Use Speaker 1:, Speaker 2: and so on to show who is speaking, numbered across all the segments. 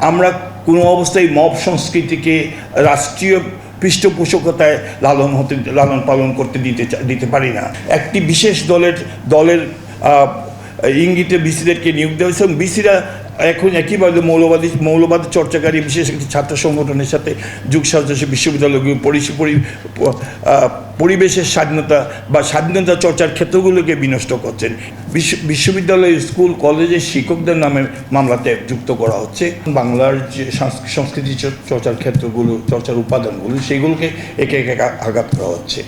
Speaker 1: আমরা কোনো অবস্থায় মব সংস্কৃতিকে রাষ্ট্রীয় পৃষ্ঠপোষকতায় লালন পালন করতে দিতে পারি না। একটি বিশেষ দলের ইঙ্গিতে বিসিদেরকে নিয়োগ দেওয়া হয়েছে এবং বিসিরা এখন একইভাবে মৌলবাদ চর্চাকারী বিশেষ একটি ছাত্র সংগঠনের সাথে যুগ সাজসে বিশ্ববিদ্যালয়গুলো পরিবেশের স্বাধীনতা বা স্বাধীনতা চর্চার ক্ষেত্রগুলোকে বিনষ্ট করছেন। বিশ্ববিদ্যালয়, স্কুল, কলেজের শিক্ষকদের নামে মামলাতে যুক্ত করা হচ্ছে। বাংলার যে সংস্কৃতি চর্চার ক্ষেত্রগুলো, চর্চার উপাদানগুলো, সেগুলোকে একে একে আঘাত করা হচ্ছে।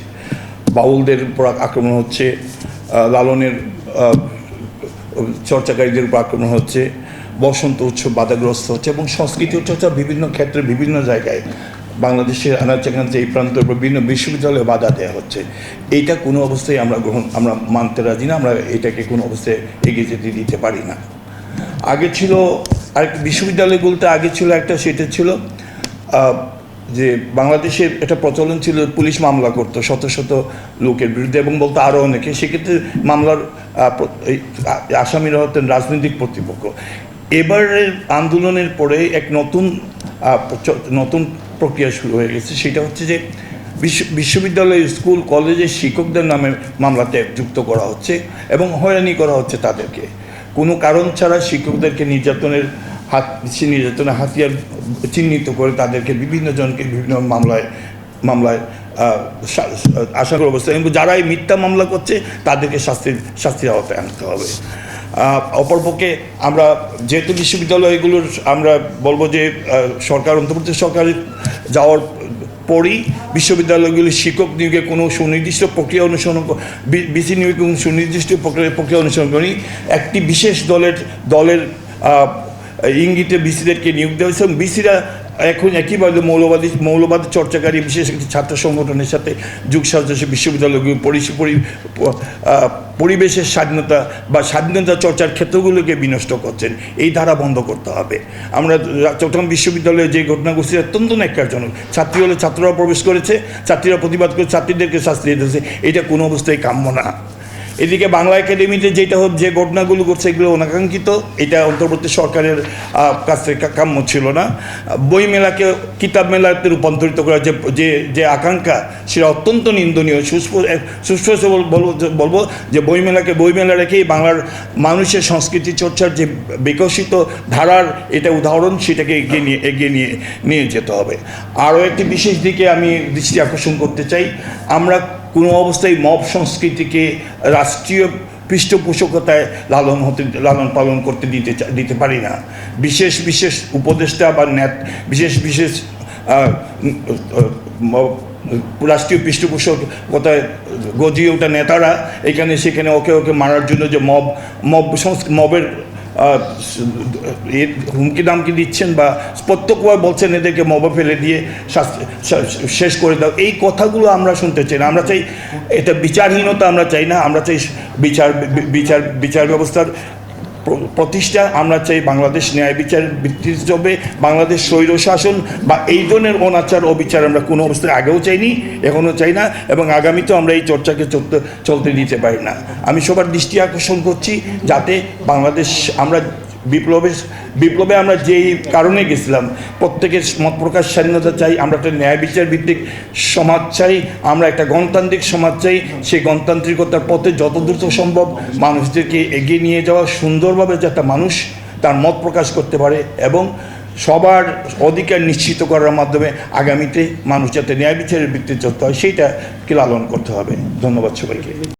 Speaker 1: বাউলদের উপর আক্রমণ হচ্ছে, লালনের চর্চাকারীদের উপর আক্রমণ হচ্ছে, বসন্ত উৎসব বাধাগ্রস্ত হচ্ছে এবং সংস্কৃতি চর্চা বিভিন্ন ক্ষেত্রে বিভিন্ন জায়গায় বাংলাদেশের আনাচে এই প্রান্তের বিভিন্ন বিশ্ববিদ্যালয়ে বাধা দেওয়া হচ্ছে। এইটা কোনো অবস্থায় আমরা মানতে রাজি না। আমরা এটাকে কোনো অবস্থায় এগিয়ে যেতে দিতে পারি না। আগে ছিল আরেকটা বিশ্ববিদ্যালয়গুলোতে আগে ছিল একটা, সেটা ছিল যে বাংলাদেশের একটা প্রচলন ছিল পুলিশ মামলা করতো শত শত লোকের বিরুদ্ধে এবং বলতো আরও অনেকে। সেক্ষেত্রে মামলার আসামিরা হতেন রাজনৈতিক প্রতিপক্ষ। এবারের আন্দোলনের পরে এক নতুন প্রক্রিয়া শুরু হয়ে গেছে। সেটা হচ্ছে যে বিশ্ববিদ্যালয়, স্কুল, কলেজের শিক্ষকদের নামে মামলাতে যুক্ত করা হচ্ছে এবং হয়রানি করা হচ্ছে তাদেরকে। কোনো কারণ ছাড়া শিক্ষকদেরকে নির্যাতনের হাতিয়ার চিহ্নিত করে তাদেরকে বিভিন্ন জনকে বিভিন্ন মামলায় আশা করার অবস্থা, এবং যারা এই মিথ্যা মামলা করছে তাদেরকে শাস্তির আওতায় আনতে হবে। অপরপক্ষে আমরা যেহেতু বিশ্ববিদ্যালয়গুলোর আমরা বলবো যে সরকার, অন্তর্বর্তী সরকার যাওয়ার পরই বিশ্ববিদ্যালয়গুলির শিক্ষক নিয়োগে কোনো সুনির্দিষ্ট প্রক্রিয়া অনুসরণ, বিসি নিয়োগে কোনো সুনির্দিষ্ট প্রক্রিয়া অনুসরণ করি। একটি বিশেষ দলের ইঙ্গিতে বিসিদেরকে নিয়োগ দেওয়া হয়েছে এবং বিসিরা এখন একইভাবে মৌলবাদ চর্চাকারী বিশেষ একটি ছাত্র সংগঠনের সাথে যুগ সাজসে বিশ্ববিদ্যালয়গুলো পরিবেশের স্বাধীনতা বা স্বাধীনতা চর্চার ক্ষেত্রগুলোকে বিনষ্ট করছেন। এই ধারা বন্ধ করতে হবে। আমরা চট্টগ্রাম বিশ্ববিদ্যালয়ে যে ঘটনা ঘটছে অত্যন্ত ন্যাক্কারজনক। ছাত্রী হলে ছাত্ররা প্রবেশ করেছে, ছাত্রীরা প্রতিবাদ করে ছাত্রীদেরকে শাস্তি দিতেছে। এটা কোনো অবস্থায় কাম্য না। এদিকে বাংলা একাডেমিতে যে ঘটনাগুলো ঘটছে এগুলো অনাকাঙ্ক্ষিত। এটা অন্তর্বর্তী সরকারের কাছ থেকে কাম্য ছিল না। বইমেলাকে কিতাব মেলাতে রূপান্তরিত করার যে আকাঙ্ক্ষা, সেটা অত্যন্ত নিন্দনীয়। সুস্পষ্ট বলবো যে বইমেলাকে বইমেলা রেখেই বাংলার মানুষের সংস্কৃতি চর্চার যে বিকশিত ধারার এটা উদাহরণ, সেটাকে এগিয়ে নিয়ে যেতে হবে। আরও একটি বিশেষ দিকে আমি দৃষ্টি আকর্ষণ করতে চাই। আমরা কোনো অবস্থায় মব সংস্কৃতিকে রাষ্ট্রীয় পৃষ্ঠপোষকতায় লালন পালন করতে দিতে পারি না। বিশেষ উপদেষ্টা বা বিশেষ রাষ্ট্রীয় পৃষ্ঠপোষকতায় গজিয়ে ওঠা নেতারা এখানে সেখানে ওকে মারার জন্য যে মবের হুমকি দামকি দিচ্ছেন বা প্রত্যক্ষভাবে বলছেন এদেরকে মবে ফেলে দিয়ে শেষ করে দাও, এই কথাগুলো আমরা শুনতে চাই না। আমরা চাই এটা বিচারহীনতা, আমরা চাই না। আমরা চাই বিচার ব্যবস্থার প্রতিষ্ঠা। আমরা চাই বাংলাদেশ ন্যায় বিচার ভিত্তিক হবে, বাংলাদেশ স্বৈরশাসন বা এই ধরনের অনাচার অবিচার আমরা কোনো অবস্থায় আগেও চাইনি, এখনও চাই না এবং আগামীতেও আমরা এই চর্চাকে চলতে দিতে পারি না। আমি সবার দৃষ্টি আকর্ষণ করছি যাতে বাংলাদেশ, আমরা বিপ্লবে আমরা যেই কারণে গেছিলাম, প্রত্যেকের মত প্রকাশ স্বাধীনতা চাই, আমরা একটা ন্যায় বিচার ভিত্তিক সমাজ চাই, আমরা একটা গণতান্ত্রিক সমাজ চাই। সেই গণতান্ত্রিকতার পথে যত দ্রুত সম্ভব মানুষদেরকে এগিয়ে নিয়ে যাওয়া, সুন্দরভাবে যাতে মানুষ তার মত প্রকাশ করতে পারে এবং সবার অধিকার নিশ্চিত করার মাধ্যমে আগামীতে মানুষ যাতে ন্যায় বিচারের ভিত্তিতে চলতে হয় সেইটাকে লালন করতে হবে। ধন্যবাদ সবাইকে।